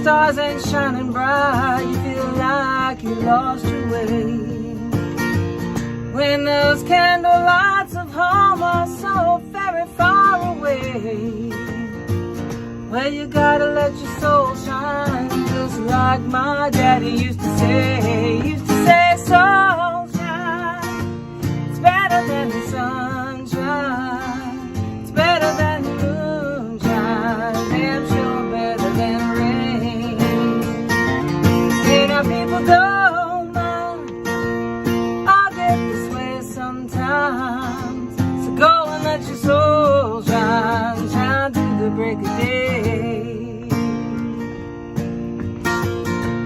stars ain't shining bright, you feel like you lost your way. When those candle lights of home are so very far away, well, you gotta let your soul shine, just like my daddy used to say, soul shine, it's better than the sunshine, it's better than the moonshine, damn sure better than rain. Hey, now people don't mind, I'll get this way sometimes, so go and let your soul shine, shine through the break of day.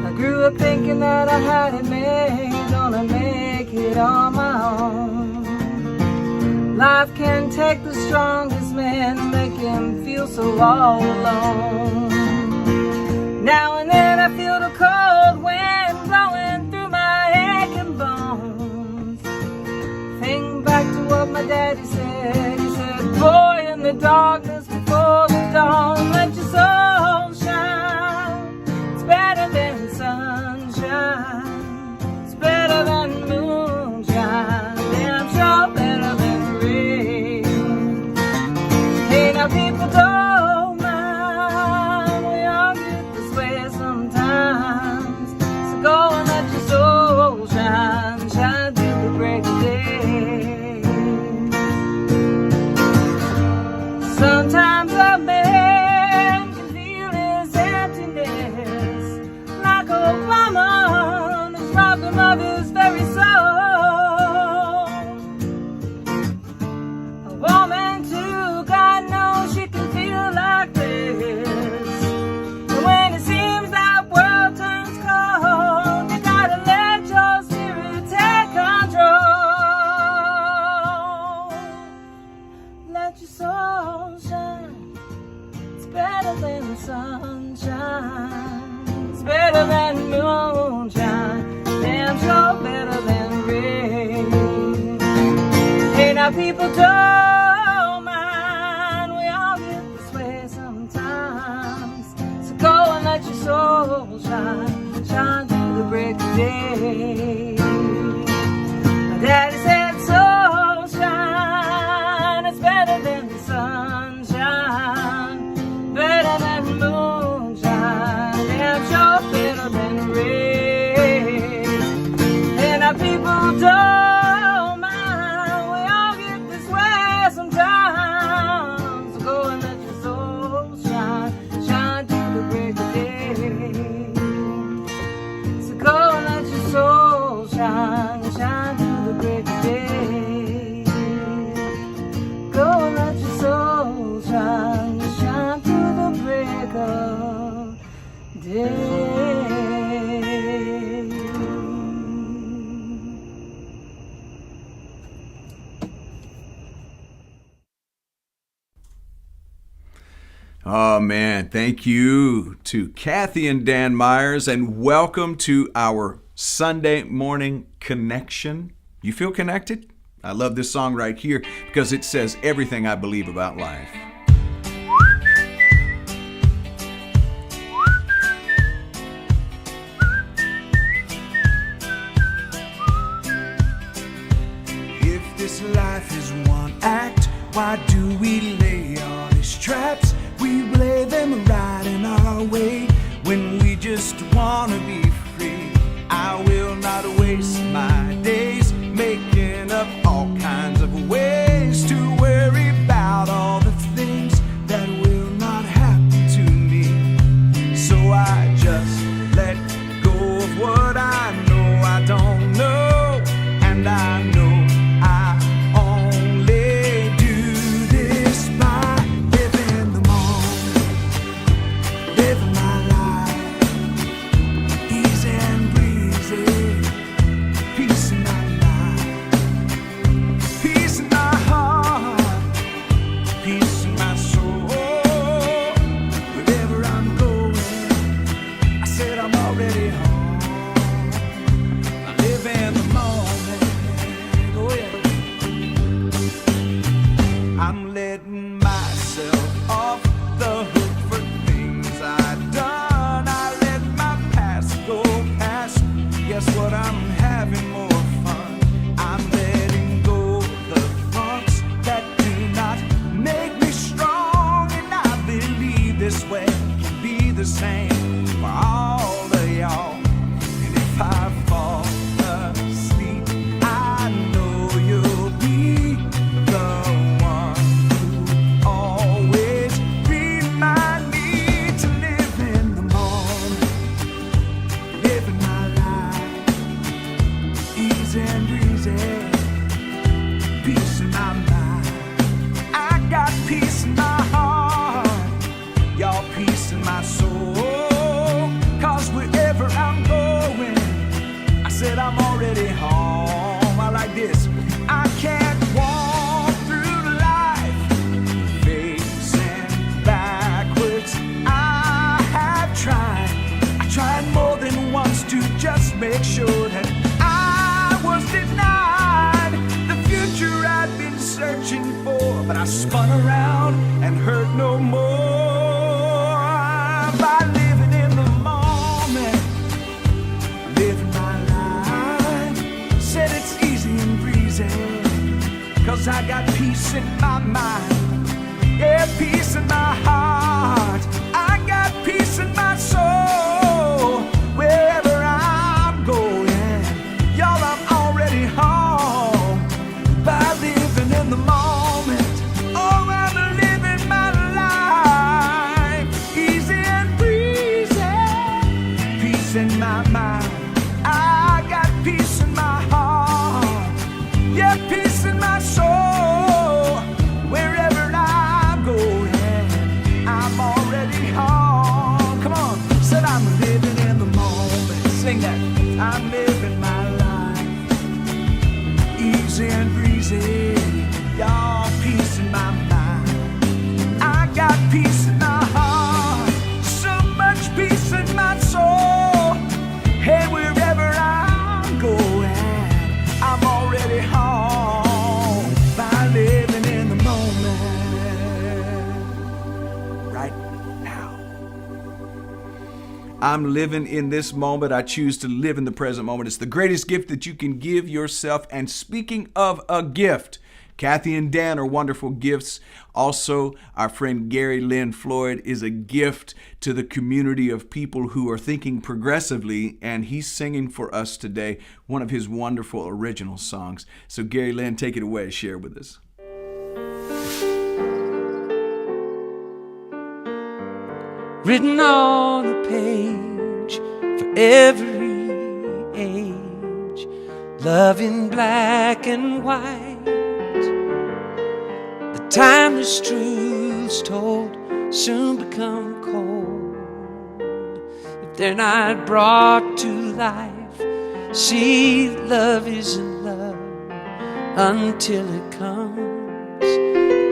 I grew up thinking that I had it made, gonna make it on my own. Life can take the strongest man and make him feel so all alone. Now and then I feel the cold wind blowing through my aching bones. Think back to what my daddy said. He said, boy, in the darkness before the dawn, let your soul shine. It's better than sunshine, it's better than moonshine, damn sure better than rain. Hey, now people don't mind, we all get this way sometimes, so go and let your soul shine, shine through the break of day. Sometimes a man can feel his emptiness, like a woman has robbed him of his very soul. A woman too, God knows she can feel like this. And when it seems that world turns cold, you gotta let your spirit take control. Let your soul shine, it's better than sunshine, it's better than moonshine, damn sure better than rain. Hey, now people don't mind, we all get this way sometimes, so go and let your soul shine, shine through the break of day. My daddy said, soul shine, it's better than the sunshine, better than the moonshine, damn sure better than rain. And our people don't mind, we all get this way sometimes, so go and let your soul shine, shine through the break of day. So go and let your soul shine, shine through the break of day. Go and let your soul shine, shine through the break of day. Oh man, thank you to Kathy and Dan Myers, and welcome to our Sunday morning connection. You feel connected? I love this song right here because it says everything I believe about life. If this life is one act, why do we lay all these traps? We lay them right in our way when we just want to be free. I will not waste my days making up all kinds of ways to worry about all the things that will not happen to me. So I just let go of what I know I don't know, and I know I only do this by living the moment, living my life sing for all of y'all. And if I fall asleep, I know you'll be the one who always remind me to live in the moment, living my life easy and breezy, peace in my mind. I got peace in my heart, y'all peace in my soul. Cause wherever I'm going, I said I'm already home. I like this. I can't walk through life facing backwards. I have tried. I tried more than once to just make sure that I was denied the future I'd been searching for, but I spun around and hurt no more by living in the moment, living my life. Said it's easy and breezy, cause I got peace in my mind, yeah, peace in my heart. I got peace in my soul. Wherever I'm going, y'all, I'm already home by living in the moment. Oh, I'm living my life easy and breezy, peace in my mind. I got peace in my heart, yeah, peace in my soul. Wherever I'm going, I'm already home. Come on, said I'm living in the moment. Sing that. I'm living my life easy and breezy, y'all, peace in my mind. I got peace in my heart, so much peace in my soul. Hey, wherever I'm going, I'm already home by living in the moment right now. I'm living in this moment. I choose to live in the present moment. It's the greatest gift that you can give yourself. And speaking of a gift, Kathy and Dan are wonderful gifts. Also, our friend Gary Lynn Floyd is a gift to the community of people who are thinking progressively, and he's singing for us today one of his wonderful original songs. So Gary Lynn, take it away, share with us. Written on a page for every age, love in black and white. The timeless truths told soon become cold if they're not brought to life. See, love isn't love until it comes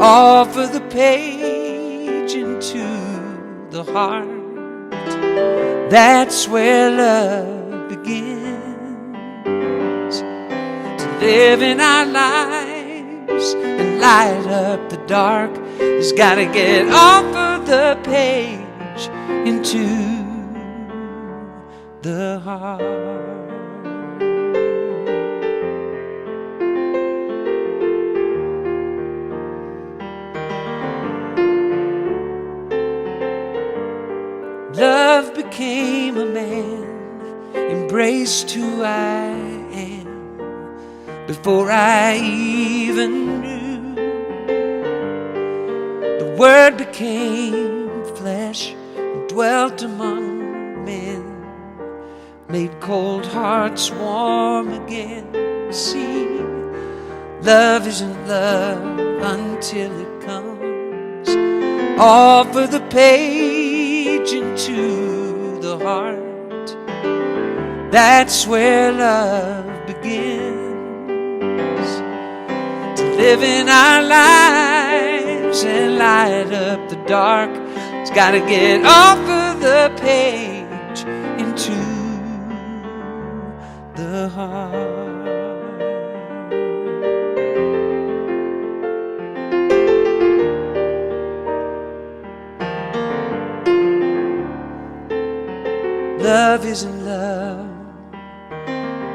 off of the page into the heart. That's where love begins. To live in our lives and light up the dark has gotta get off of the page into the heart. Love became a man, embraced who I am before I even knew. The Word became flesh and dwelt among men, made cold hearts warm again. See, love isn't love until it comes off of the page into the heart. That's where love begins. To live in our lives and light up the dark, it's gotta get off of the page into the heart. Love isn't love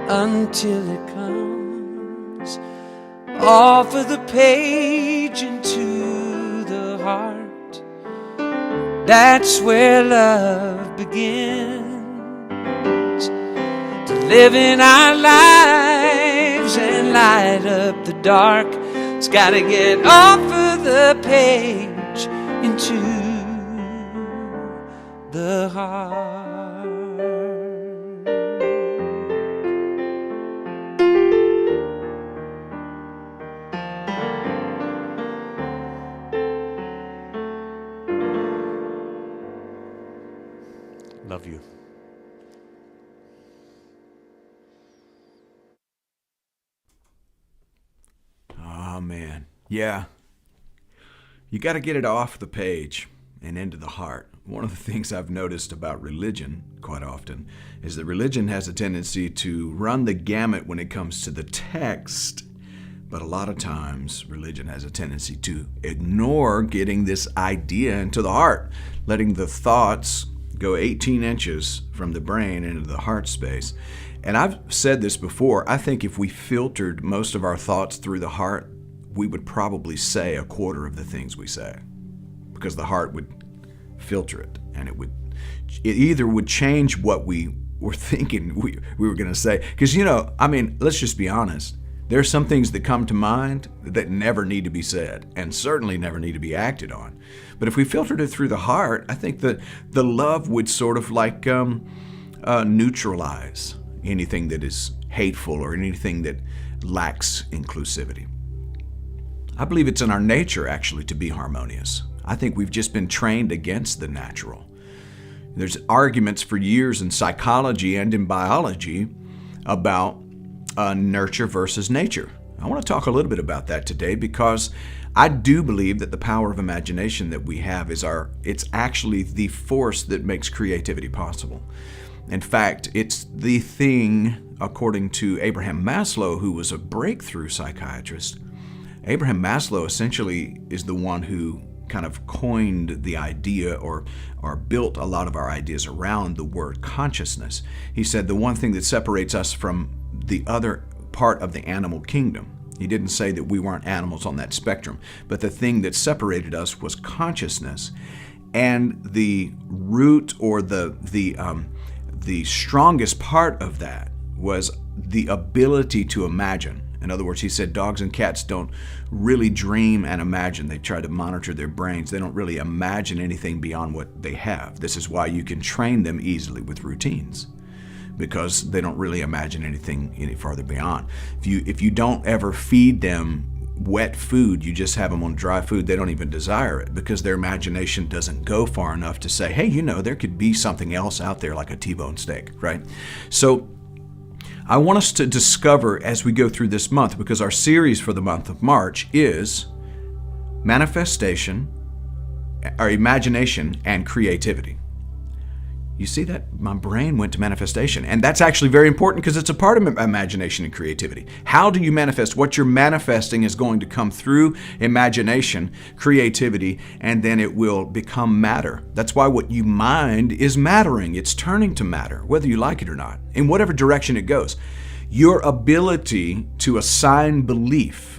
until it comes off of the page into the heart. That's where love begins to live in our lives and light up the dark. It's gotta get off of the page into the heart. Love you. Oh, man. Yeah. You got to get it off the page and into the heart. One of the things I've noticed about religion quite often is that religion has a tendency to run the gamut when it comes to the text, but a lot of times religion has a tendency to ignore getting this idea into the heart, letting the thoughts go 18 inches from the brain into the heart space. And I've said this before, I think if we filtered most of our thoughts through the heart, we would probably say a quarter of the things we say, because the heart would filter it, and it either would change what we were thinking we were going to say. Because, let's just be honest. There are some things that come to mind that never need to be said, and certainly never need to be acted on. But if we filtered it through the heart, I think that the love would sort of like neutralize anything that is hateful or anything that lacks inclusivity. I believe it's in our nature, actually, to be harmonious. I think we've just been trained against the natural. There's arguments for years in psychology and in biology about nurture versus nature. I want to talk a little bit about that today, because I do believe that the power of imagination that we have it's actually the force that makes creativity possible. In fact, it's the thing, according to Abraham Maslow, who was a breakthrough psychiatrist. Abraham Maslow essentially is the one who kind of coined the idea or built a lot of our ideas around the word consciousness. He said the one thing that separates us from the other part of the animal kingdom, he didn't say that we weren't animals on that spectrum, but the thing that separated us was consciousness. And the root or the strongest part of that was the ability to imagine. In other words, he said dogs and cats don't really dream and imagine. They try to monitor their brains. They don't really imagine anything beyond what they have. This is why you can train them easily with routines, because they don't really imagine anything any farther beyond. If you don't ever feed them wet food, you just have them on dry food, they don't even desire it, because their imagination doesn't go far enough to say, hey, there could be something else out there like a T-bone steak, right? So I want us to discover as we go through this month, because our series for the month of March is manifestation, or imagination, and creativity. You see that? My brain went to manifestation. And that's actually very important, because it's a part of imagination and creativity. How do you manifest? What you're manifesting is going to come through imagination, creativity, and then it will become matter. That's why what you mind is mattering. It's turning to matter, whether you like it or not, in whatever direction it goes. Your ability to assign belief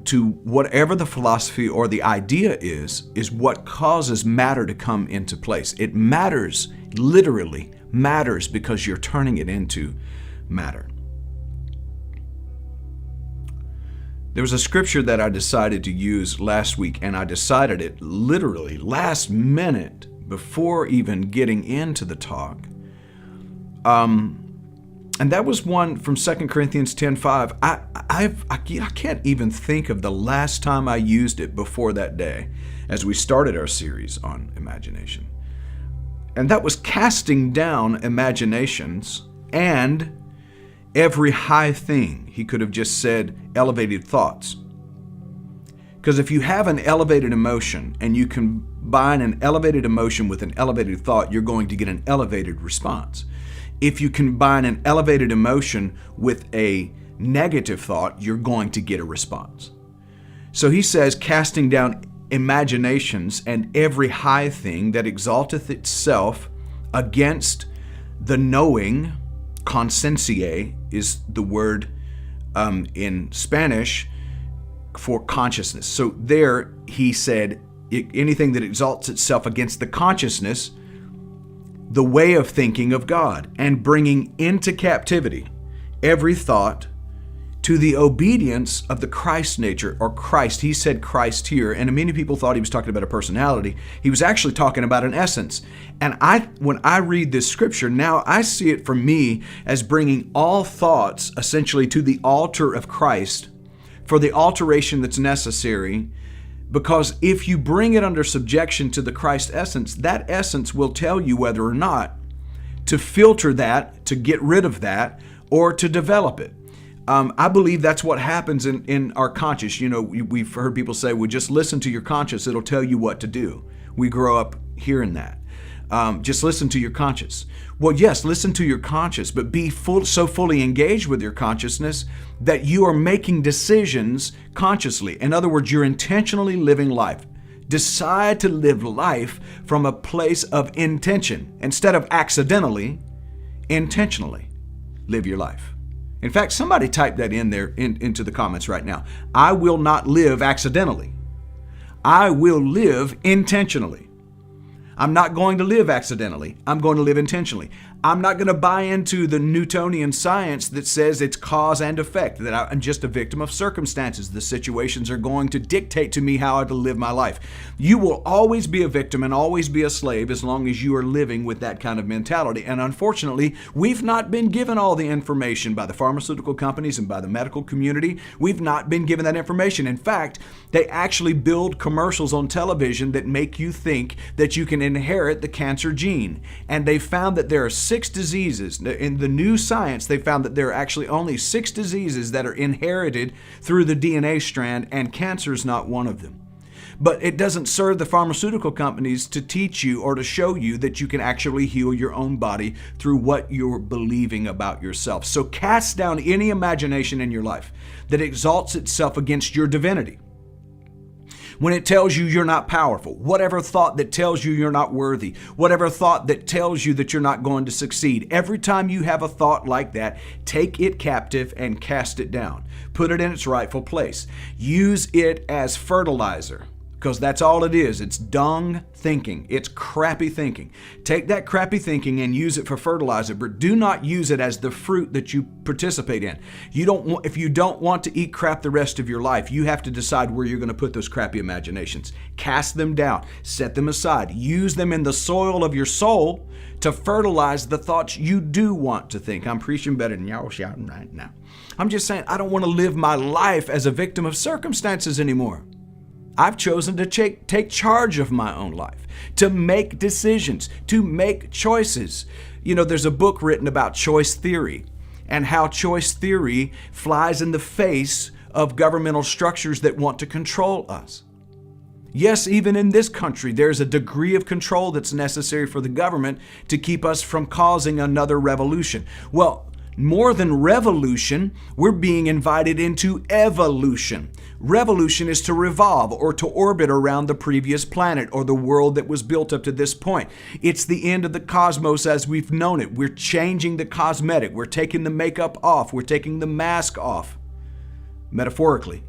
to whatever the philosophy or the idea is what causes matter to come into place. It matters, literally matters, because you're turning it into matter. There was a scripture that I decided to use last week, and I decided it literally last minute before even getting into the talk. And that was one from 2 Corinthians 10:5. I can't even think of the last time I used it before that day as we started our series on imagination. And that was casting down imaginations and every high thing. He could have just said elevated thoughts. Because if you have an elevated emotion and you combine an elevated emotion with an elevated thought, you're going to get an elevated response. If you combine an elevated emotion with a negative thought, you're going to get a response. So he says, casting down imaginations and every high thing that exalteth itself against the knowing. Consciencia is the word in Spanish for consciousness. So there he said, anything that exalts itself against the consciousness the way of thinking of God, and bringing into captivity every thought to the obedience of the Christ nature, or Christ. He said Christ here, and many people thought he was talking about a personality. He was actually talking about an essence. And when I read this scripture, now I see it for me as bringing all thoughts essentially to the altar of Christ for the alteration that's necessary. Because if you bring it under subjection to the Christ essence, that essence will tell you whether or not to filter that, to get rid of that, or to develop it. I believe that's what happens in our conscious. You know, we've heard people say, well, just listen to your conscience. It'll tell you what to do. We grow up hearing that. Just listen to your conscience. Well, yes, listen to your conscience, but be so fully engaged with your consciousness that you are making decisions consciously. In other words, you're intentionally living life. Decide to live life from a place of intention instead of accidentally, intentionally live your life. In fact, somebody type that in there into the comments right now. I will not live accidentally. I will live intentionally. I'm not going to live accidentally. I'm going to live intentionally. I'm not going to buy into the Newtonian science that says it's cause and effect, that I'm just a victim of circumstances. The situations are going to dictate to me how to live my life. You will always be a victim and always be a slave as long as you are living with that kind of mentality. And unfortunately, we've not been given all the information by the pharmaceutical companies and by the medical community. We've not been given that information. In fact, they actually build commercials on television that make you think that you can inherit the cancer gene. And they found that there are 6 diseases. In the new science, they found that there are actually only 6 diseases that are inherited through the DNA strand, and cancer is not one of them. But it doesn't serve the pharmaceutical companies to teach you or to show you that you can actually heal your own body through what you're believing about yourself. So cast down any imagination in your life that exalts itself against your divinity. When it tells you you're not powerful, whatever thought that tells you you're not worthy, whatever thought that tells you that you're not going to succeed, every time you have a thought like that, take it captive and cast it down. Put it in its rightful place. Use it as fertilizer, because that's all it is. It's dung thinking. It's crappy thinking. Take that crappy thinking and use it for fertilizer, but do not use it as the fruit that you participate in. If you don't want to eat crap the rest of your life, you have to decide where you're going to put those crappy imaginations. Cast them down. Set them aside. Use them in the soil of your soul to fertilize the thoughts you do want to think. I'm preaching better than y'all shouting right now. I'm just saying, I don't want to live my life as a victim of circumstances anymore. I've chosen to take charge of my own life, to make decisions, to make choices. You know, there's a book written about choice theory and how choice theory flies in the face of governmental structures that want to control us. Yes, even in this country, there's a degree of control that's necessary for the government to keep us from causing another revolution. Well, more than revolution, we're being invited into evolution. Revolution is to revolve or to orbit around the previous planet or the world that was built up to this point. It's the end of the cosmos as we've known it. We're changing the cosmetic. We're taking the makeup off. We're taking the mask off. Metaphorically.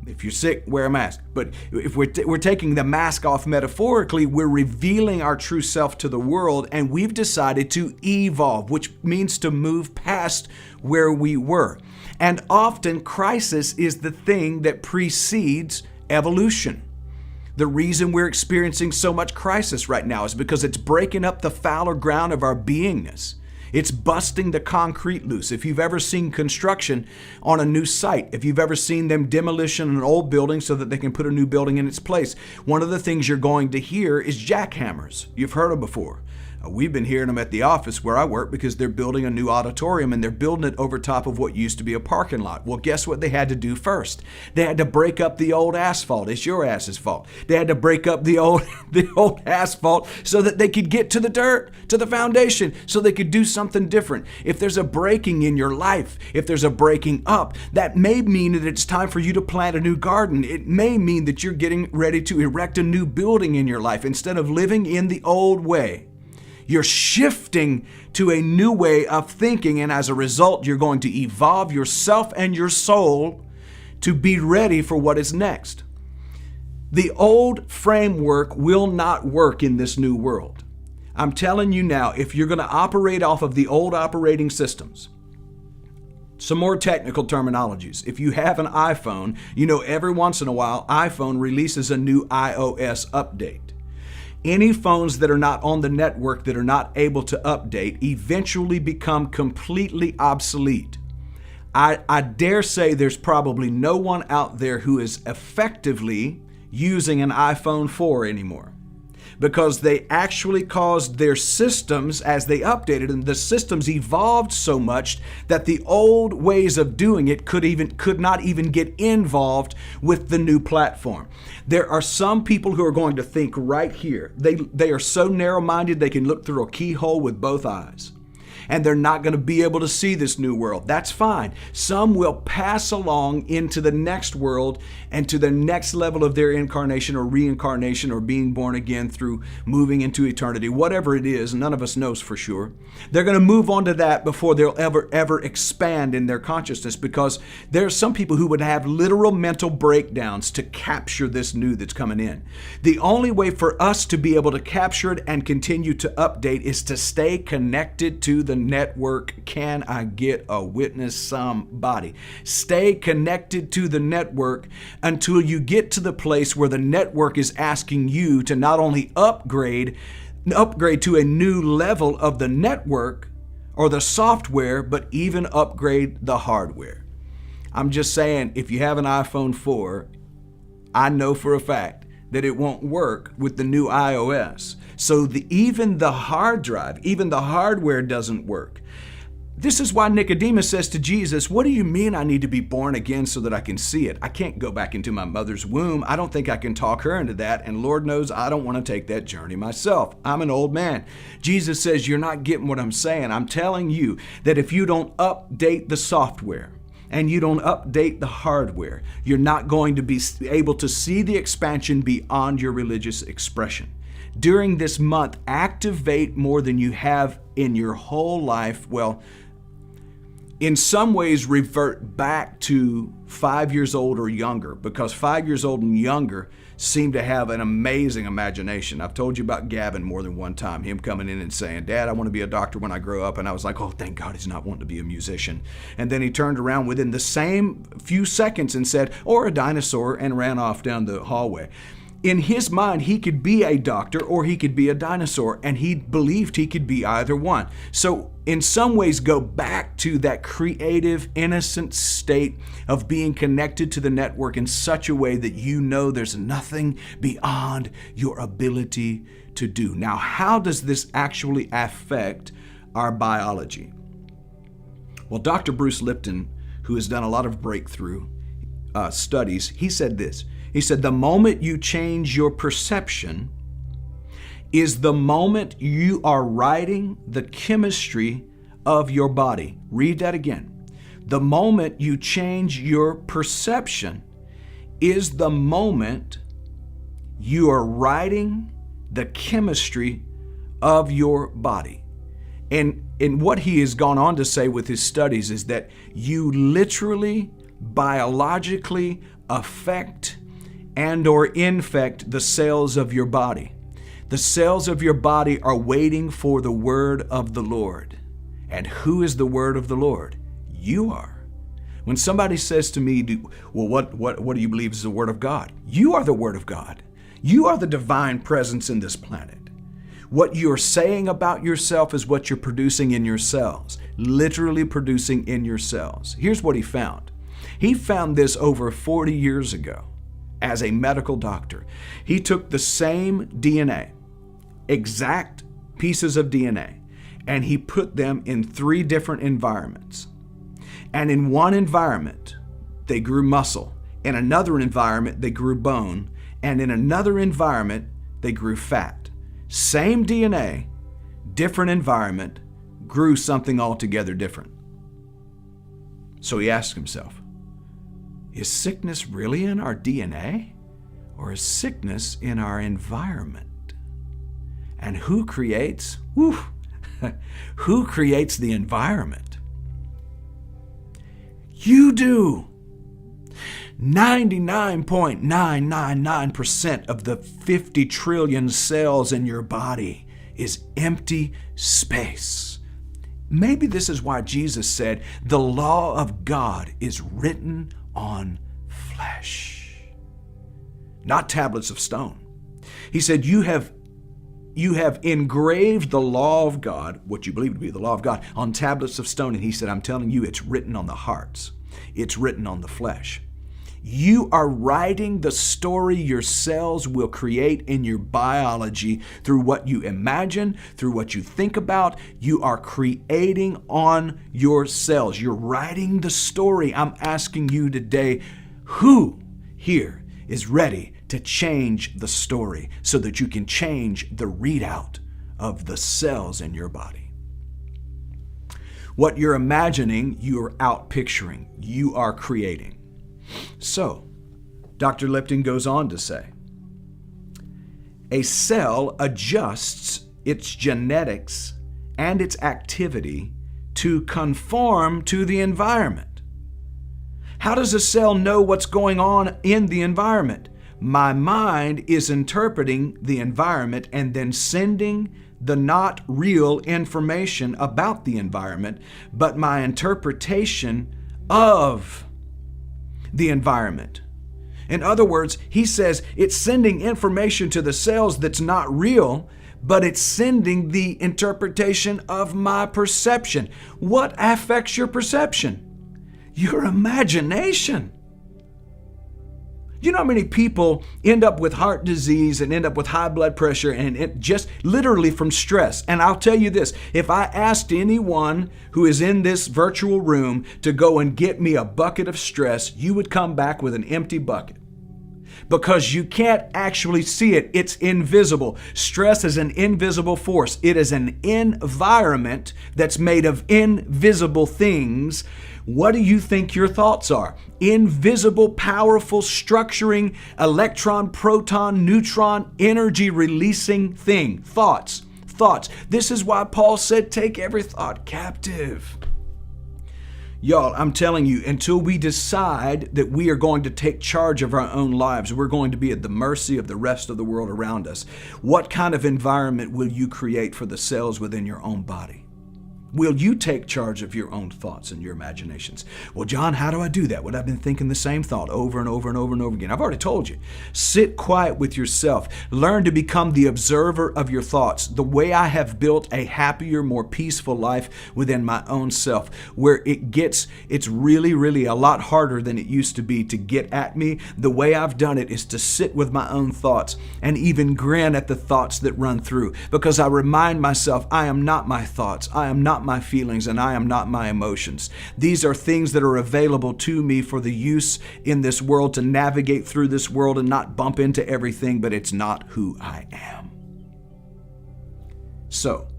If you're sick, wear a mask. But if we're taking the mask off metaphorically, we're revealing our true self to the world, and we've decided to evolve, which means to move past where we were. And often crisis is the thing that precedes evolution. The reason we're experiencing so much crisis right now is because it's breaking up the fallow ground of our beingness. It's busting the concrete loose. If you've ever seen construction on a new site, if you've ever seen them demolition an old building so that they can put a new building in its place, one of the things you're going to hear is jackhammers. You've heard them before. We've been hearing them at the office where I work because they're building a new auditorium and they're building it over top of what used to be a parking lot. Well, guess what they had to do first? They had to break up the old asphalt. It's your ass's fault. They had to break up the old asphalt so that they could get to the dirt, to the foundation, so they could do something different. If there's a breaking in your life, if there's a breaking up, that may mean that it's time for you to plant a new garden. It may mean that you're getting ready to erect a new building in your life instead of living in the old way. You're shifting to a new way of thinking, and as a result, you're going to evolve yourself and your soul to be ready for what is next. The old framework will not work in this new world. I'm telling you now, if you're going to operate off of the old operating systems, some more technical terminologies. If you have an iPhone, you know every once in a while, iPhone releases a new iOS update. Any phones that are not on the network, that are not able to update, eventually become completely obsolete. I dare say there's probably no one out there who is effectively using an iPhone 4 anymore, because they actually caused their systems, as they updated, and the systems evolved so much that the old ways of doing it could not even get involved with the new platform. There are some people who are going to think right here. They are so narrow-minded they can look through a keyhole with both eyes, and they're not going to be able to see this new world. That's fine. Some will pass along into the next world and to the next level of their incarnation or reincarnation or being born again through moving into eternity. Whatever it is, none of us knows for sure. They're going to move on to that before they'll ever expand in their consciousness, because there are some people who would have literal mental breakdowns to capture this new that's coming in. The only way for us to be able to capture it and continue to update is to stay connected to the network. Can I get a witness? Somebody. Stay connected to the network until you get to the place where the network is asking you to not only upgrade to a new level of the network or the software, but even upgrade the hardware. I'm just saying, if you have an iPhone 4, I know for a fact that it won't work with the new iOS. So even the hard drive, even the hardware doesn't work. This is why Nicodemus says to Jesus, what do you mean I need to be born again so that I can see it? I can't go back into my mother's womb. I don't think I can talk her into that. And Lord knows I don't want to take that journey myself. I'm an old man. Jesus says, you're not getting what I'm saying. I'm telling you that if you don't update the software, and you don't update the hardware, you're not going to be able to see the expansion beyond your religious expression. During this month, activate more than you have in your whole life. Well, in some ways, revert back to 5 years old or younger, because 5 years old and younger seem to have an amazing imagination. I've told you about Gavin more than one time, him coming in and saying, Dad, I want to be a doctor when I grow up. And I was like, oh, thank God he's not wanting to be a musician. And then he turned around within the same few seconds and said, or a dinosaur, and ran off down the hallway. In his mind, he could be a doctor or he could be a dinosaur, and he believed he could be either one. So in some ways, go back to that creative, innocent state of being connected to the network in such a way that you know there's nothing beyond your ability to do. Now, how does this actually affect our biology? Well, Dr. Bruce Lipton, who has done a lot of breakthrough studies, he said this. He said, the moment you change your perception is the moment you are writing the chemistry of your body. Read that again. The moment you change your perception is the moment you are writing the chemistry of your body. And what he has gone on to say with his studies is that you literally, biologically affect and or infect the cells of your body. The cells of your body are waiting for the word of the Lord. And who is the word of the Lord? You are. When somebody says to me, well, what do you believe is the word of God? You are the word of God. You are the divine presence in this planet. What you're saying about yourself is what you're producing in your cells, literally producing in your cells. Here's what he found. He found this over 40 years ago. As a medical doctor, he took the same DNA, exact pieces of DNA, and he put them in 3 different environments. And in one environment, they grew muscle. In another environment, they grew bone. And in another environment, they grew fat. Same DNA, different environment, grew something altogether different. So he asked himself, is sickness really in our DNA, or is sickness in our environment? And who creates? Who creates the environment? You do. 99.999% of the 50 trillion cells in your body is empty space. Maybe this is why Jesus said, the law of God is written on flesh, not tablets of stone. He said, you have engraved the law of God, what you believe to be the law of God, on tablets of stone. And he said, I'm telling you, it's written on the hearts. It's written on the flesh. You are writing the story your cells will create in your biology through what you imagine, through what you think about. You are creating on your cells. You're writing the story. I'm asking you today, who here is ready to change the story so that you can change the readout of the cells in your body? What you're imagining, you're out picturing. You are creating. So, Dr. Lipton goes on to say, a cell adjusts its genetics and its activity to conform to the environment. How does a cell know what's going on in the environment? My mind is interpreting the environment and then sending the not real information about the environment, but my interpretation of the environment. In other words, he says it's sending information to the cells that's not real, but it's sending the interpretation of my perception. What affects your perception? Your imagination. You know how many people end up with heart disease and end up with high blood pressure and it just literally from stress? And I'll tell you this, if I asked anyone who is in this virtual room to go and get me a bucket of stress, you would come back with an empty bucket. Because you can't actually see it. It's invisible. Stress is an invisible force. It is an environment that's made of invisible things. What do you think your thoughts are? Invisible, powerful, structuring, electron, proton, neutron, energy releasing thing. Thoughts. This is why Paul said, take every thought captive. Y'all, I'm telling you, until we decide that we are going to take charge of our own lives, we're going to be at the mercy of the rest of the world around us. What kind of environment will you create for the cells within your own body? Will you take charge of your own thoughts and your imaginations? Well, John, how do I do that? Well, I've been thinking the same thought over and over and over and over again. I've already told you. Sit quiet with yourself. Learn to become the observer of your thoughts. The way I have built a happier, more peaceful life within my own self, where it's really, really a lot harder than it used to be to get at me. The way I've done it is to sit with my own thoughts and even grin at the thoughts that run through, because I remind myself, I am not my thoughts. I am not my feelings, and I am not my emotions. These are things that are available to me for the use in this world to navigate through this world and not bump into everything, but it's not who I am. So,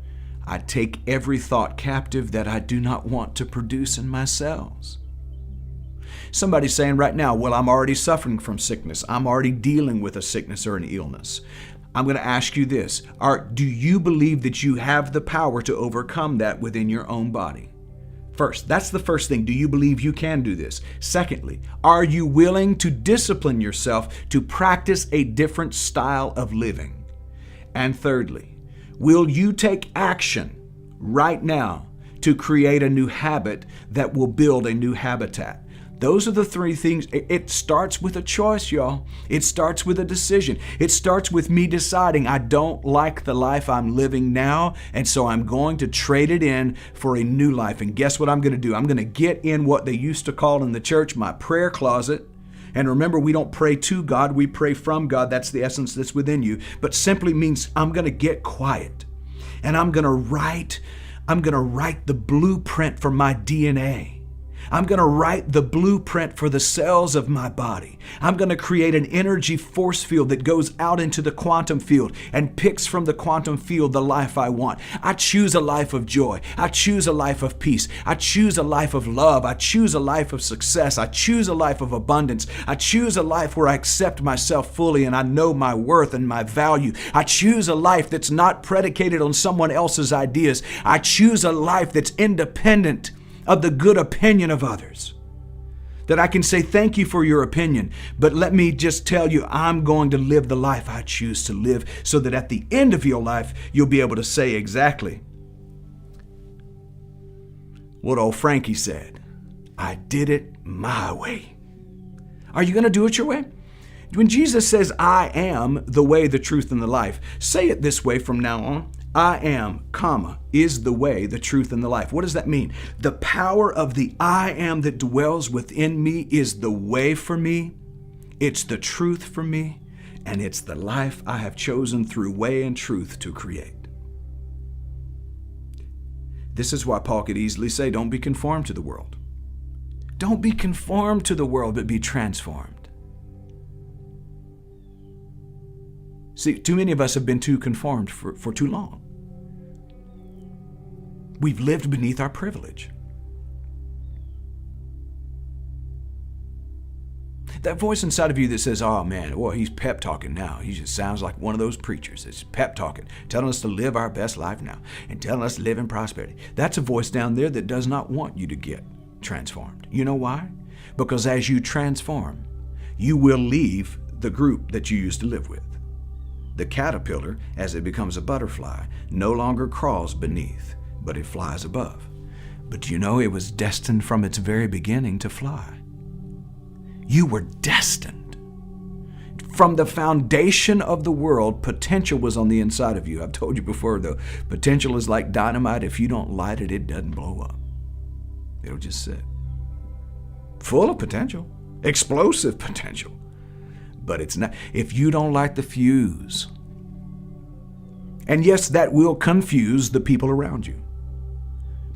I take every thought captive that I do not want to produce in my cells. Somebody's saying right now, well, I'm already suffering from sickness. I'm already dealing with a sickness or an illness. I'm going to ask you this. Do you believe that you have the power to overcome that within your own body? First, that's the first thing. Do you believe you can do this? Secondly, are you willing to discipline yourself to practice a different style of living? And thirdly, will you take action right now to create a new habit that will build a new habitat? Those are the three things. It starts with a choice, y'all. It starts with a decision. It starts with me deciding I don't like the life I'm living now, and so I'm going to trade it in for a new life. And guess what I'm going to do? I'm going to get in what they used to call in the church my prayer closet. And remember, we don't pray to God, we pray from God. That's the essence that's within you. But simply means I'm going to get quiet and I'm going to write the blueprint for my DNA. I'm going to write the blueprint for the cells of my body. I'm going to create an energy force field that goes out into the quantum field and picks from the quantum field the life I want. I choose a life of joy. I choose a life of peace. I choose a life of love. I choose a life of success. I choose a life of abundance. I choose a life where I accept myself fully and I know my worth and my value. I choose a life that's not predicated on someone else's ideas. I choose a life that's independent of the good opinion of others. that I can say thank you for your opinion, but let me just tell you, I'm going to live the life I choose to live so that at the end of your life, you'll be able to say exactly what old Frankie said. I did it my way. Are you going to do it your way? When Jesus says, I am the way, the truth, and the life, say it this way from now on. I am, is the way, the truth, and the life. What does that mean? The power of the I am that dwells within me is the way for me, it's the truth for me, and it's the life I have chosen through way and truth to create. This is why Paul could easily say, don't be conformed to the world. Don't be conformed to the world, but be transformed. See, too many of us have been too conformed for too long. We've lived beneath our privilege. That voice inside of you that says, oh man, well, he's pep talking now. He just sounds like one of those preachers that's pep talking, telling us to live our best life now and telling us to live in prosperity. That's a voice down there that does not want you to get transformed. You know why? Because as you transform, you will leave the group that you used to live with. The caterpillar, as it becomes a butterfly, no longer crawls beneath, but it flies above. But you know, it was destined from its very beginning to fly. You were destined. From the foundation of the world, potential was on the inside of you. I've told you before, though, potential is like dynamite. If you don't light it, it doesn't blow up. It'll just sit. Full of potential, explosive potential. But it's not, if you don't light the fuse. And yes, that will confuse the people around you.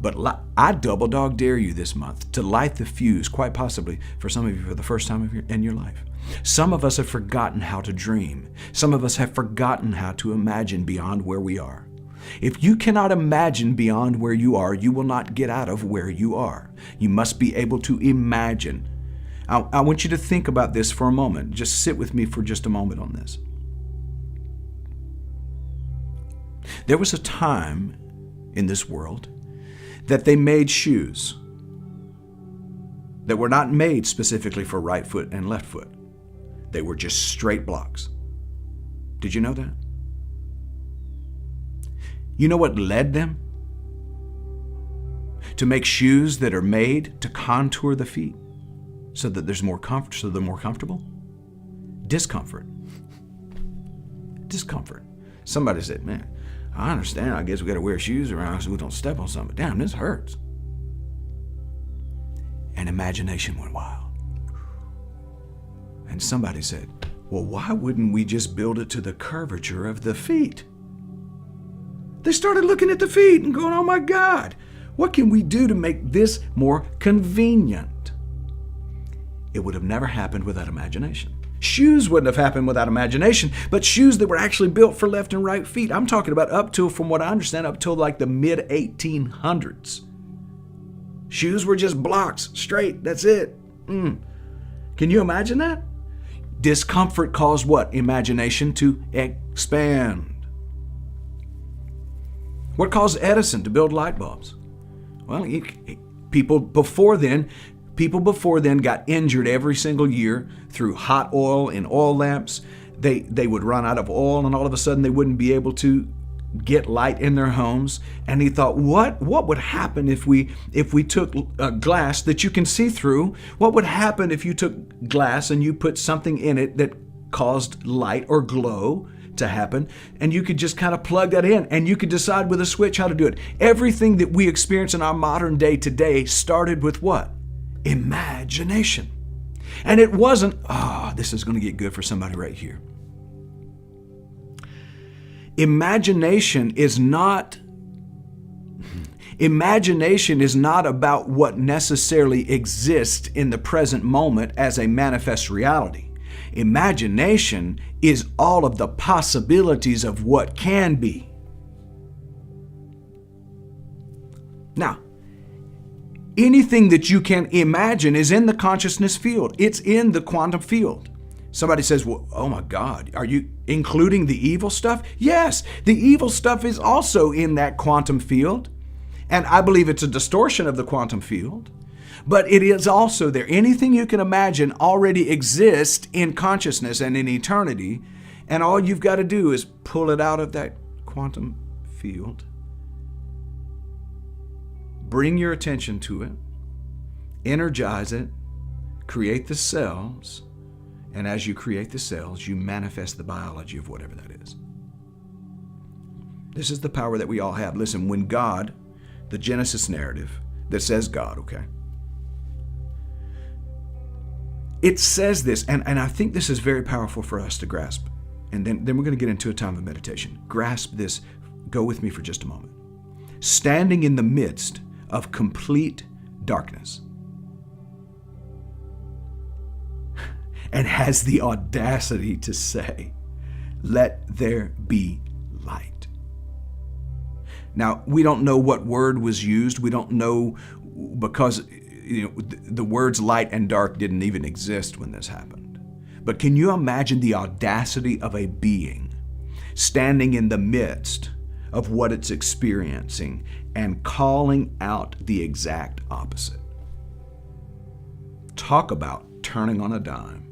But I double dog dare you this month to light the fuse, quite possibly for some of you for the first time in your life. Some of us have forgotten how to dream. Some of us have forgotten how to imagine beyond where we are. If you cannot imagine beyond where you are, you will not get out of where you are. You must be able to imagine. I want you to think about this for a moment. Just sit with me for just a moment on this. There was a time in this world that they made shoes that were not made specifically for right foot and left foot. They were just straight blocks. Did you know that? You know what led them to make shoes that are made to contour the feet so that there's more comfort, so they're more comfortable? Discomfort. Discomfort. Somebody said, man, I understand. I guess we got to wear shoes around so we don't step on something. Damn, this hurts. And imagination went wild. And somebody said, well, why wouldn't we just build it to the curvature of the feet? They started looking at the feet and going, oh my God, what can we do to make this more convenient? It would have never happened without imagination. Shoes wouldn't have happened without imagination, but shoes that were actually built for left and right feet. I'm talking about up till, from what I understand, up till like the mid 1800s. Shoes were just blocks, straight, that's it. Can you imagine that? Discomfort caused what? Imagination to expand. What caused Edison to build light bulbs? Well, people before then got injured every single year through hot oil in oil lamps. They would run out of oil, and all of a sudden they wouldn't be able to get light in their homes. And he thought, what would happen if we took a glass that you can see through? What would happen if you took glass and you put something in it that caused light or glow to happen, and you could just kind of plug that in, and you could decide with a switch how to do it? Everything that we experience in our modern day today started with what? Imagination. And it wasn't, this is going to get good for somebody right here. Imagination is not about what necessarily exists in the present moment as a manifest reality. Imagination is all of the possibilities of what can be. Now, anything that you can imagine is in the consciousness field. It's in the quantum field. Somebody says, well, oh my God, are you including the evil stuff? Yes, the evil stuff is also in that quantum field. And I believe it's a distortion of the quantum field. But it is also there. Anything you can imagine already exists in consciousness and in eternity, and all you've got to do is pull it out of that quantum field, bring your attention to it, energize it, create the cells, and as you create the cells, you manifest the biology of whatever that is. This is the power that we all have. Listen, when God, the Genesis narrative that says God, okay? It says this, and I think this is very powerful for us to grasp. And then we're going to get into a time of meditation. Grasp this. Go with me for just a moment. Standing in the midst of complete darkness, and has the audacity to say, "Let there be light." Now, we don't know what word was used. We don't know because the words light and dark didn't even exist when this happened. But can you imagine the audacity of a being standing in the midst of what it's experiencing and calling out the exact opposite? Talk about turning on a dime.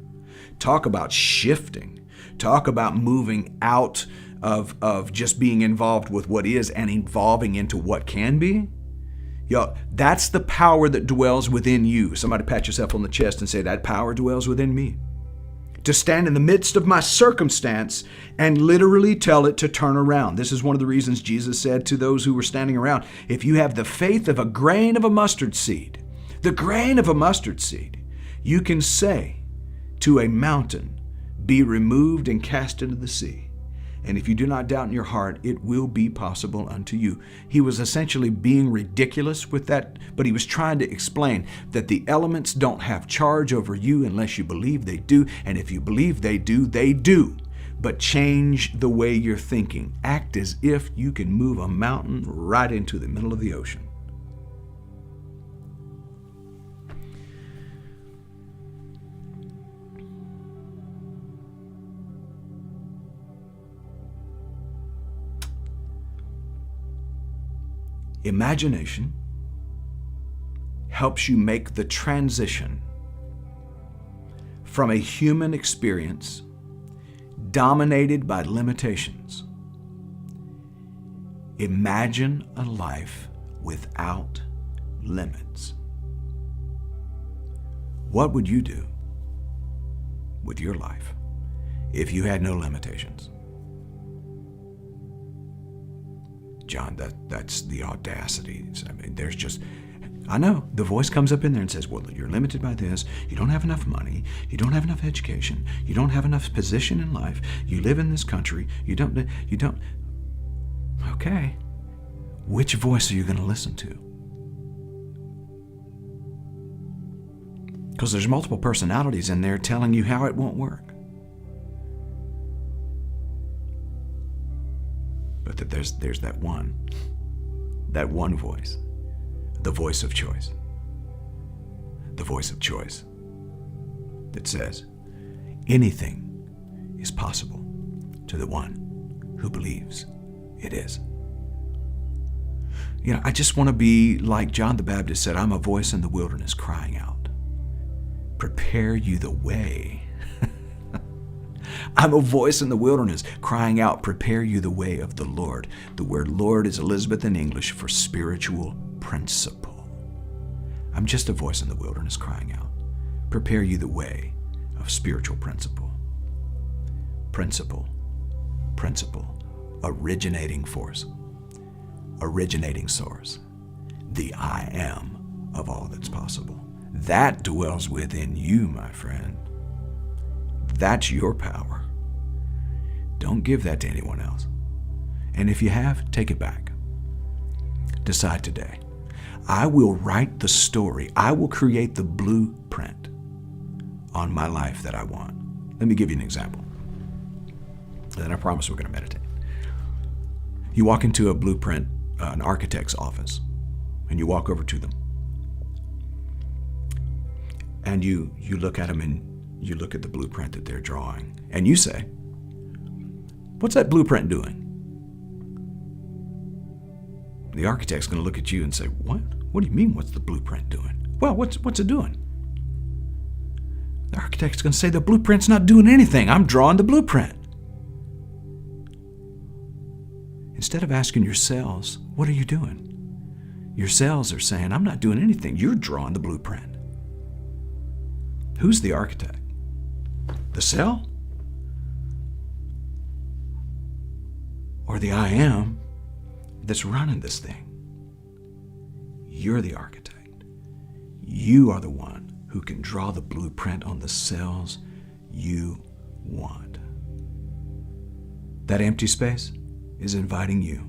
Talk about shifting. Talk about moving out of just being involved with what is and evolving into what can be. Yo, that's the power that dwells within you. Somebody pat yourself on the chest and say, that power dwells within me. To stand in the midst of my circumstance and literally tell it to turn around. This is one of the reasons Jesus said to those who were standing around, if you have the faith of a grain of a mustard seed, the grain of a mustard seed, you can say to a mountain, be removed and cast into the sea. And if you do not doubt in your heart, it will be possible unto you. He was essentially being ridiculous with that, but he was trying to explain that the elements don't have charge over you unless you believe they do. And if you believe they do, they do. But change the way you're thinking. Act as if you can move a mountain right into the middle of the ocean. Imagination helps you make the transition from a human experience dominated by limitations. Imagine a life without limits. What would you do with your life if you had no limitations? John, that's the audacity. I mean, there's just, I know, the voice comes up in there and says, well, you're limited by this, you don't have enough money, you don't have enough education, you don't have enough position in life, you live in this country, you don't. Okay, which voice are you going to listen to? Because there's multiple personalities in there telling you how it won't work. But that there's that one voice, the voice of choice. The voice of choice that says, anything is possible to the one who believes it is. I just want to be like John the Baptist said, I'm a voice in the wilderness crying out, prepare you the way. I'm a voice in the wilderness crying out, prepare you the way of the Lord. The word Lord is Elizabeth in English for spiritual principle. I'm just a voice in the wilderness crying out, prepare you the way of spiritual principle. Principle, originating force, originating source, the I am of all that's possible. That dwells within you, my friend. That's your power. Don't give that to anyone else. And if you have, take it back. Decide today. I will write the story. I will create the blueprint on my life that I want. Let me give you an example. And then I promise we're going to meditate. You walk into a blueprint, an architect's office, and you walk over to them. And you look at them and you look at the blueprint that they're drawing, and you say, what's that blueprint doing? The architect's going to look at you and say, what? What do you mean, what's the blueprint doing? Well, what's it doing? The architect's going to say the blueprint's not doing anything. I'm drawing the blueprint. Instead of asking your cells, what are you doing? Your cells are saying, I'm not doing anything. You're drawing the blueprint. Who's the architect? The cell? Or the I am that's running this thing? You're the architect. You are the one who can draw the blueprint on the cells you want. That empty space is inviting you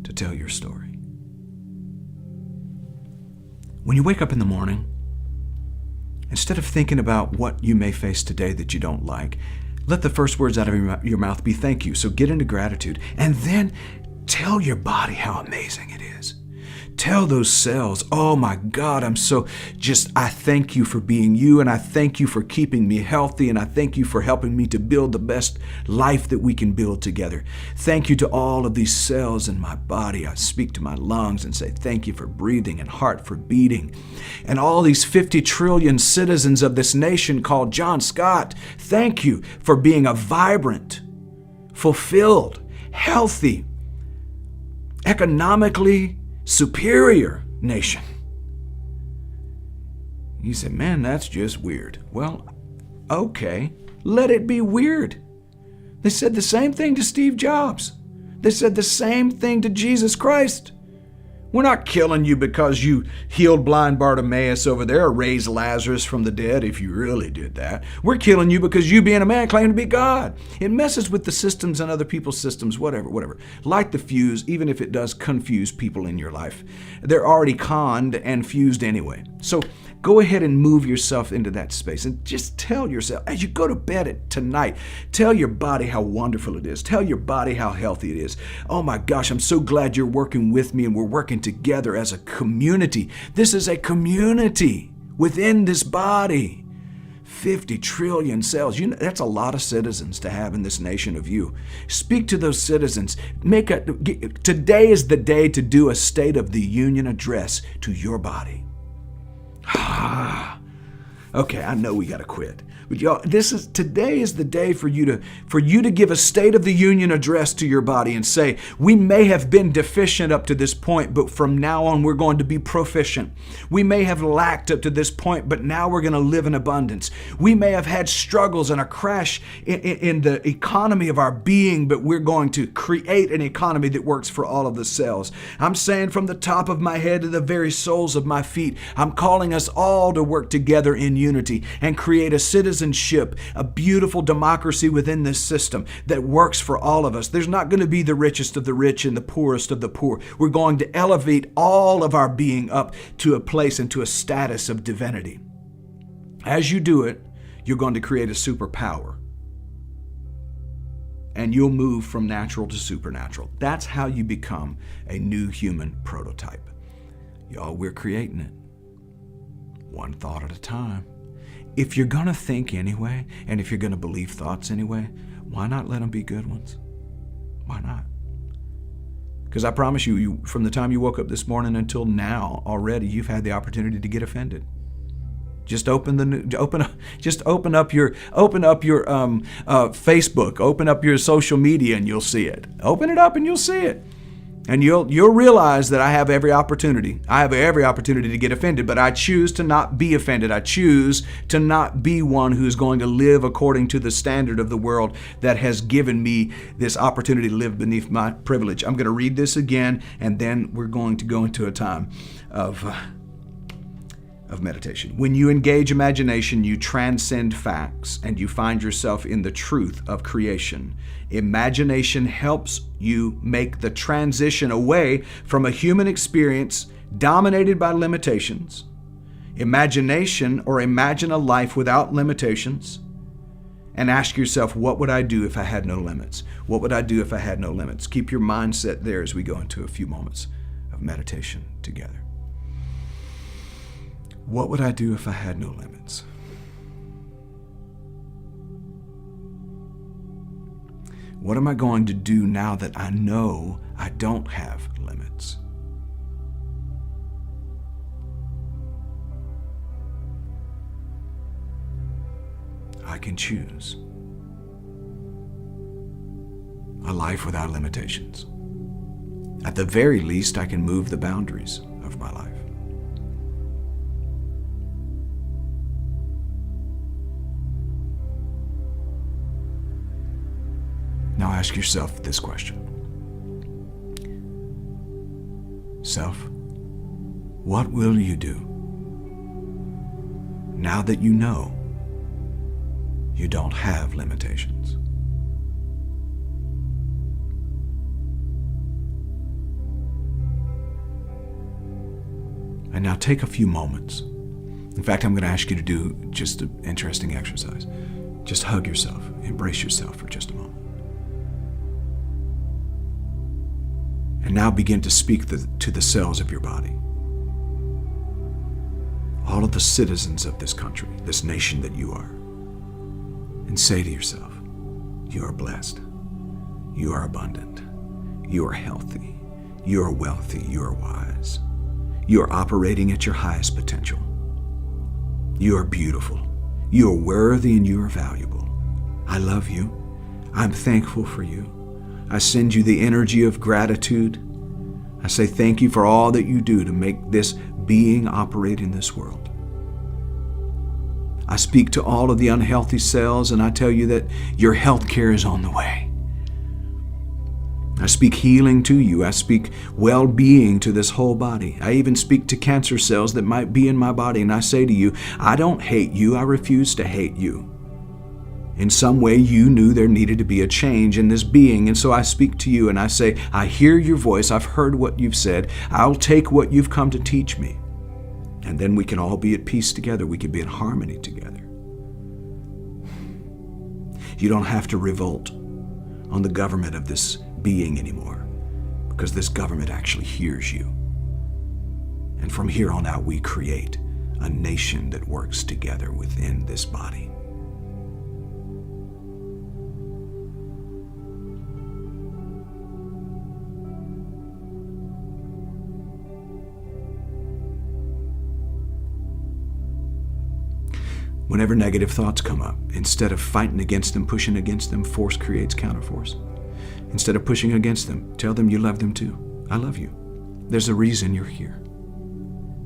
to tell your story. When you wake up in the morning, instead of thinking about what you may face today that you don't like, let the first words out of your mouth be thank you. So get into gratitude and then tell your body how amazing it is. Tell those cells, oh my God, I thank you for being you, and I thank you for keeping me healthy, and I thank you for helping me to build the best life that we can build together. Thank you to all of these cells in my body. I speak to my lungs and say thank you for breathing and heart for beating. And all these 50 trillion citizens of this nation called John Scott, thank you for being a vibrant, fulfilled, healthy, economically superior nation. You say, man, that's just weird. Well, okay, let it be weird. They said the same thing to Steve Jobs. They said the same thing to Jesus Christ. We're not killing you because you healed blind Bartimaeus over there or raised Lazarus from the dead, if you really did that. We're killing you because you, being a man, claim to be God. It messes with the systems and other people's systems, whatever. Light the fuse, even if it does confuse people in your life. They're already conned and fused anyway. So go ahead and move yourself into that space and just tell yourself, as you go to bed tonight, tell your body how wonderful it is. Tell your body how healthy it is. Oh my gosh, I'm so glad you're working with me and we're working together as a community. This is a community within this body. 50 trillion cells. That's a lot of citizens to have in this nation of you. Speak to those citizens. Today is the day to do a State of the Union address to your body. Okay, I know we gotta quit. But y'all, today is the day for you to give a State of the Union address to your body and say, we may have been deficient up to this point, but from now on we're going to be proficient. We may have lacked up to this point, but now we're going to live in abundance. We may have had struggles and a crash in the economy of our being, but we're going to create an economy that works for all of the cells. I'm saying from the top of my head to the very soles of my feet, I'm calling us all to work together in unity and create a citizenship, a beautiful democracy within this system that works for all of us. There's not going to be the richest of the rich and the poorest of the poor. We're going to elevate all of our being up to a place and to a status of divinity. As you do it, you're going to create a superpower. And you'll move from natural to supernatural. That's how you become a new human prototype. Y'all, we're creating it. One thought at a time. If you're going to think anyway, and if you're going to believe thoughts anyway, why not let them be good ones? Why not? Because I promise you, from the time you woke up this morning until now, already you've had the opportunity to get offended. Just open up your Facebook, open up your social media, and you'll see it. Open it up, and you'll see it. And you'll realize that I have every opportunity. I have every opportunity to get offended, but I choose to not be offended. I choose to not be one who's going to live according to the standard of the world that has given me this opportunity to live beneath my privilege. I'm going to read this again, and then we're going to go into a time of meditation. When you engage imagination, you transcend facts and you find yourself in the truth of creation. Imagination helps you make the transition away from a human experience dominated by limitations. Imagination, or imagine a life without limitations, and ask yourself, what would I do if I had no limits? What would I do if I had no limits? Keep your mindset there as we go into a few moments of meditation together. What would I do if I had no limits? What am I going to do now that I know I don't have limits? I can choose a life without limitations. At the very least, I can move the boundaries of my life. Now ask yourself this question. Self, what will you do now that you know you don't have limitations? And now take a few moments. In fact, I'm going to ask you to do just an interesting exercise. Just hug yourself, embrace yourself for just a moment. And now begin to speak to the cells of your body. All of the citizens of this country, this nation that you are. And say to yourself, you are blessed. You are abundant. You are healthy. You are wealthy. You are wise. You are operating at your highest potential. You are beautiful. You are worthy and you are valuable. I love you. I'm thankful for you. I send you the energy of gratitude. I say thank you for all that you do to make this being operate in this world. I speak to all of the unhealthy cells and I tell you that your health care is on the way. I speak healing to you. I speak well-being to this whole body. I even speak to cancer cells that might be in my body, and I say to you, I don't hate you. I refuse to hate you. In some way, you knew there needed to be a change in this being, and so I speak to you and I say, I hear your voice. I've heard what you've said. I'll take what you've come to teach me, and then we can all be at peace together. We can be in harmony together. You don't have to revolt on the government of this being anymore, because this government actually hears you. And from here on out, we create a nation that works together within this body. Whenever negative thoughts come up, instead of fighting against them, pushing against them, force creates counterforce. Instead of pushing against them, tell them you love them too. I love you. There's a reason you're here.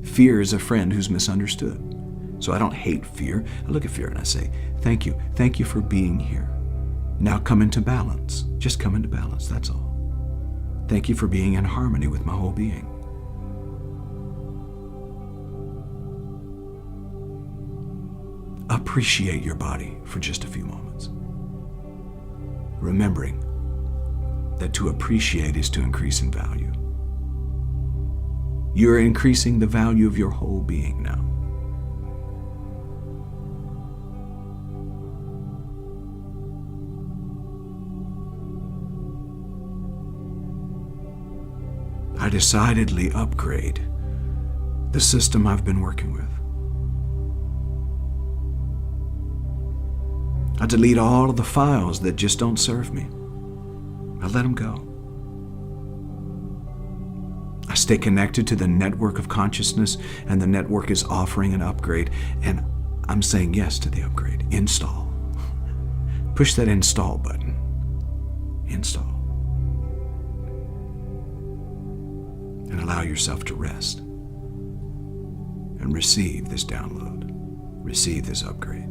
Fear is a friend who's misunderstood. So I don't hate fear. I look at fear and I say, thank you. Thank you for being here. Now come into balance. Just come into balance, that's all. Thank you for being in harmony with my whole being. Appreciate your body for just a few moments. Remembering that to appreciate is to increase in value. You're increasing the value of your whole being now. I decidedly upgrade the system I've been working with. I delete all of the files that just don't serve me. I let them go. I stay connected to the network of consciousness, and the network is offering an upgrade, and I'm saying yes to the upgrade. Install. Push that install button. Install. And allow yourself to rest and receive this download. Receive this upgrade.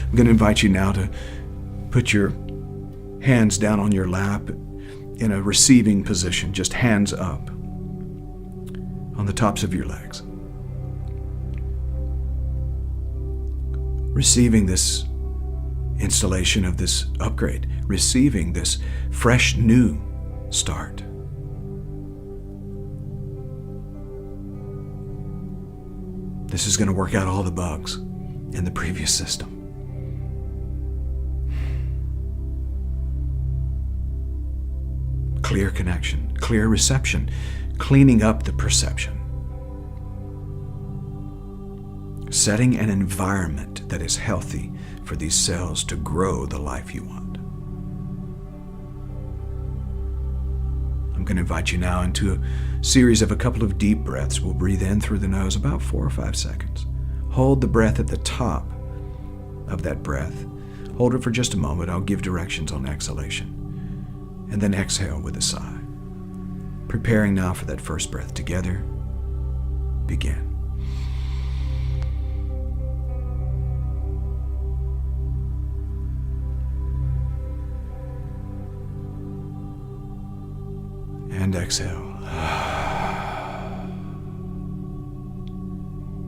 I'm going to invite you now to put your hands down on your lap in a receiving position, just hands up on the tops of your legs. Receiving this installation of this upgrade, receiving this fresh new start. This is going to work out all the bugs in the previous system. Clear connection, clear reception, cleaning up the perception. Setting an environment that is healthy for these cells to grow the life you want. I'm going to invite you now into a series of a couple of deep breaths. We'll breathe in through the nose about 4 or 5 seconds. Hold the breath at the top of that breath. Hold it for just a moment. I'll give directions on exhalation. And then exhale with a sigh. Preparing now for that first breath. Together, begin. And exhale.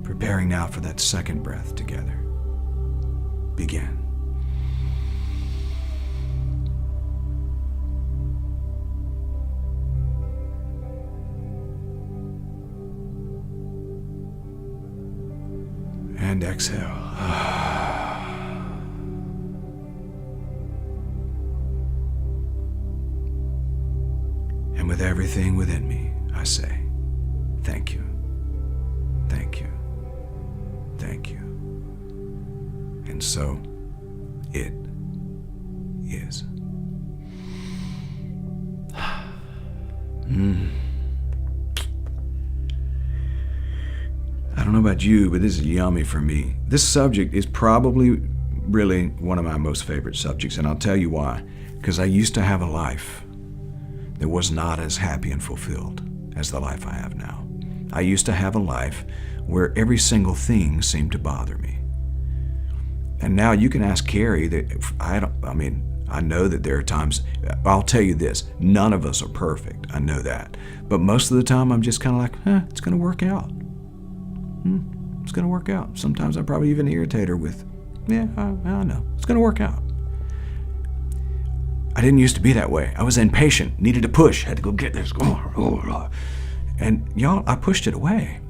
Preparing now for that second breath. Together, begin. And exhale. And with everything within me, I say, thank you, thank you, thank you. And so it is. I don't know about you, but this is yummy for me. This subject is probably really one of my most favorite subjects, and I'll tell you why. Because I used to have a life that was not as happy and fulfilled as the life I have now. I used to have a life where every single thing seemed to bother me. And now you can ask Carrie that I know that there are times, I'll tell you this, none of us are perfect. I know that. But most of the time I'm just kind of like, it's going to work out. It's going to work out. Sometimes I probably even irritate her with, I know. It's going to work out. I didn't used to be that way. I was impatient, needed to push, had to go get this. And y'all, I pushed it away.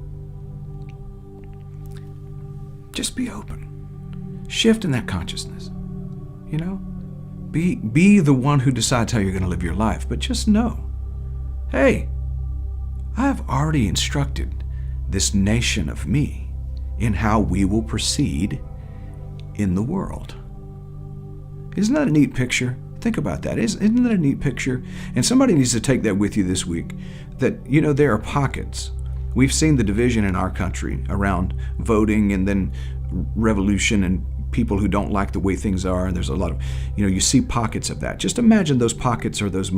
Just be open. Shift in that consciousness. Be the one who decides how you're going to live your life. But just know, hey, I have already instructed this nation of me in how we will proceed in the world. Isn't that a neat picture? Think about that. Isn't that a neat picture? And somebody needs to take that with you this week, that, there are pockets. We've seen the division in our country around voting and then revolution and people who don't like the way things are. And there's a lot of, you see pockets of that. Just imagine those pockets are those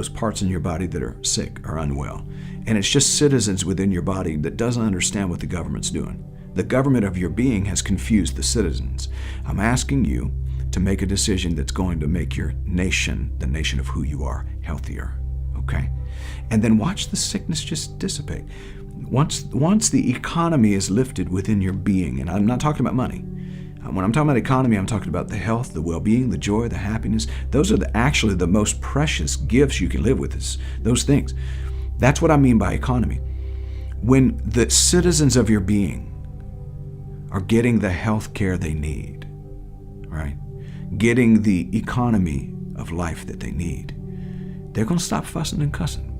parts in your body that are sick or unwell. And it's just citizens within your body that doesn't understand what the government's doing. The government of your being has confused the citizens. I'm asking you to make a decision that's going to make your nation, the nation of who you are, healthier, okay? And then watch the sickness just dissipate. Once the economy is lifted within your being, and I'm not talking about money. When I'm talking about economy, I'm talking about the health, the well-being, the joy, the happiness. Those are actually the most precious gifts you can live with, those things. That's what I mean by economy. When the citizens of your being are getting the health care they need, right? Getting the economy of life that they need, they're going to stop fussing and cussing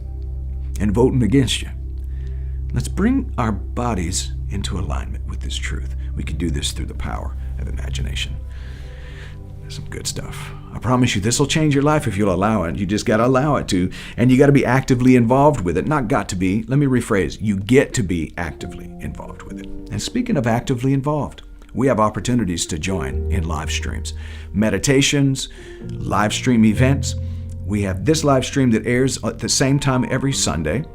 and voting against you. Let's bring our bodies into alignment with this truth. We can do this through the power of imagination. Some good stuff. I promise you, this will change your life if you'll allow it. You just got to allow it to, and you got to be actively involved with it. Not got to be. Let me rephrase. You get to be actively involved with it. And speaking of actively involved, we have opportunities to join in live streams, meditations, live stream events. We have this live stream that airs at the same time every Sunday.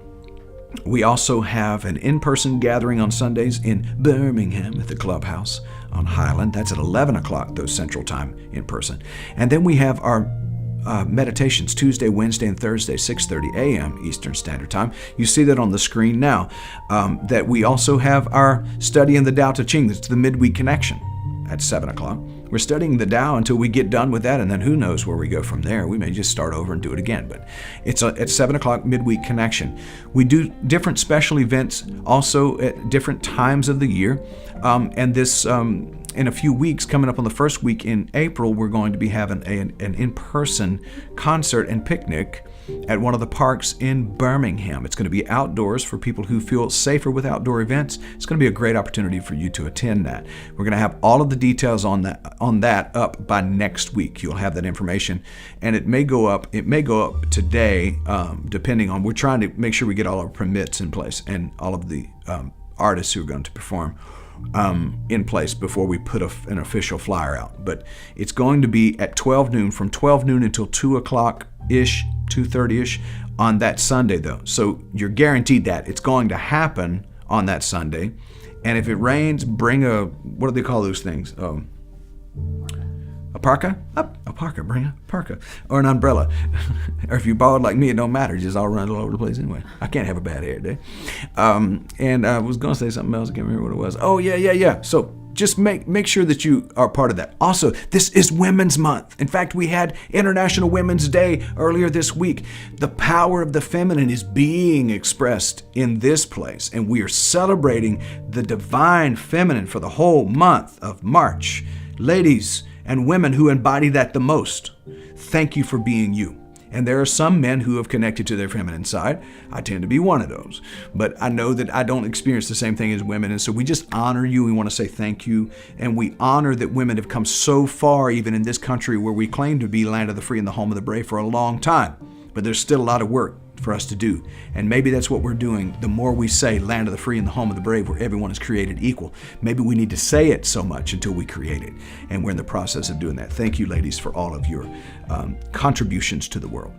We also have an in-person gathering on Sundays in Birmingham at the Clubhouse on Highland. That's at 11 o'clock, though, Central Time in person. And then we have our meditations Tuesday, Wednesday, and Thursday, 6:30 a.m. Eastern Standard Time. You see that on the screen now. That we also have our study in the Tao Te Ching. That's the midweek connection at 7 o'clock. We're studying the Tao until we get done with that, and then who knows where we go from there. We may just start over and do it again, but it's at 7 o'clock midweek connection. We do different special events also at different times of the year, and this in a few weeks, coming up on the first week in April, we're going to be having an in-person concert and picnic at one of the parks in Birmingham. It's going to be outdoors for people who feel safer with outdoor events. It's going to be a great opportunity for you to attend that. We're going to have all of the details on that up by next week. You'll have that information, and it may go up today, depending on, we're trying to make sure we get all our permits in place and all of the artists who are going to perform in place before we put an official flyer out. But it's going to be at 12 noon, from 12 noon until 2 o'clock-ish, 2:30-ish on that Sunday, though. So you're guaranteed that. It's going to happen on that Sunday. And if it rains, bring what do they call those things? A parka? A parka, bring a parka. Or an umbrella. Or if you bald like me, it don't matter. Just all run all over the place anyway. I can't have a bad hair day. And I was going to say something else. I can't remember what it was. Oh, yeah. So just make sure that you are part of that. Also, this is Women's Month. In fact, we had International Women's Day earlier this week. The power of the feminine is being expressed in this place, and we are celebrating the divine feminine for the whole month of March. Ladies and women who embody that the most, thank you for being you. And there are some men who have connected to their feminine side. I tend to be one of those. But I know that I don't experience the same thing as women. And so we just honor you. We want to say thank you. And we honor that women have come so far, even in this country where we claim to be land of the free and the home of the brave, for a long time. But there's still a lot of work for us to do. And maybe that's what we're doing. The more we say land of the free and the home of the brave, where everyone is created equal, maybe we need to say it so much until we create it. And we're in the process of doing that. Thank you, ladies, for all of your contributions to the world.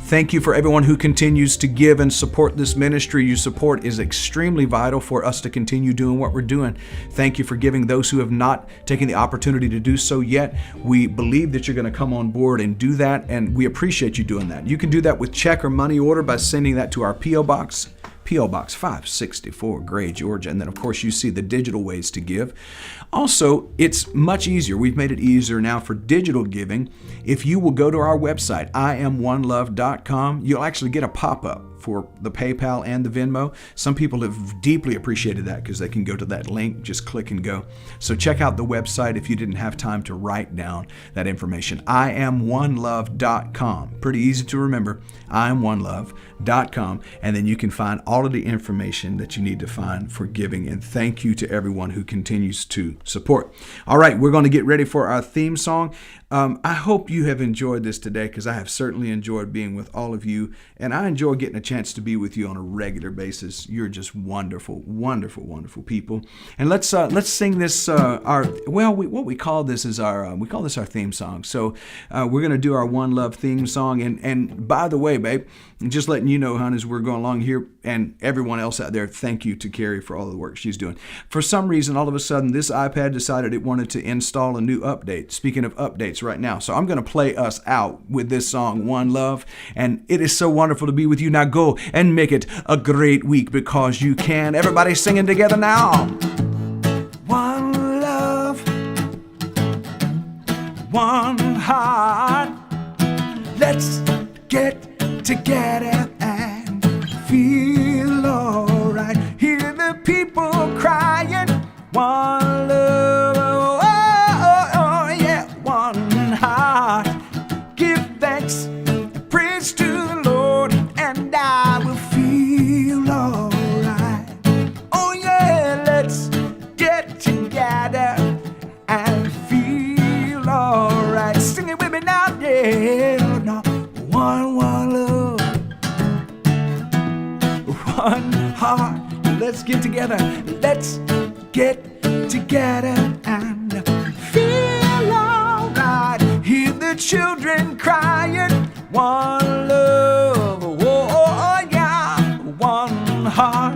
Thank you for everyone who continues to give and support this ministry. Your support is extremely vital for us to continue doing what we're doing. Thank you for giving those who have not taken the opportunity to do so yet. We believe that you're going to come on board and do that, and we appreciate you doing that. You can do that with check or money order by sending that to our P.O. Box. P.O. Box 564, Gray, Georgia. And then, of course, you see the digital ways to give. Also, it's much easier. We've made it easier now for digital giving. If you will go to our website, iamonelove.com, you'll actually get a pop-up for the PayPal and the Venmo. Some people have deeply appreciated that because they can go to that link, just click and go. So check out the website if you didn't have time to write down that information. iamonelove.com. Pretty easy to remember. iamonelove.com. And then you can find all of the information that you need to find for giving. And thank you to everyone who continues to support. All right, we're going to get ready for our theme song. I hope you have enjoyed this today, because I have certainly enjoyed being with all of you, and I enjoy getting a chance to be with you on a regular basis. You're just wonderful, wonderful, wonderful people. And let's sing this. What we call this is our theme song. So we're going to do our One Love theme song. And by the way, babe, just letting you know, hon, as we're going along here, and everyone else out there, thank you to Carrie for all the work she's doing. For some reason, all of a sudden, this iPad decided it wanted to install a new update. Speaking of updates right now. So I'm going to play us out with this song, One Love. And it is so wonderful to be with you. Now go and make it a great week, because you can. Everybody singing together now. One love, one heart. Let's get together and feel alright. Hear the people crying. One love, oh yeah, one heart. Give thanks and praise to the Lord, and I will feel alright. Oh yeah, let's get together and feel alright. Sing it with me now, yeah. No, one love, one heart. Let's get together. Let's get together and feel alright. Hear the children crying. One love, oh yeah, one heart.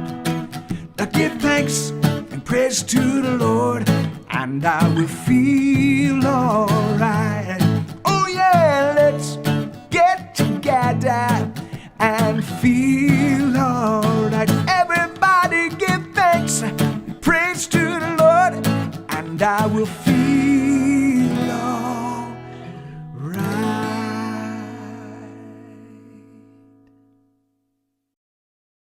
Now give thanks and praise to the Lord, and I will feel alright. Oh yeah, let's get together and feel alright. Everybody give thanks and praise to the Lord, and I will feel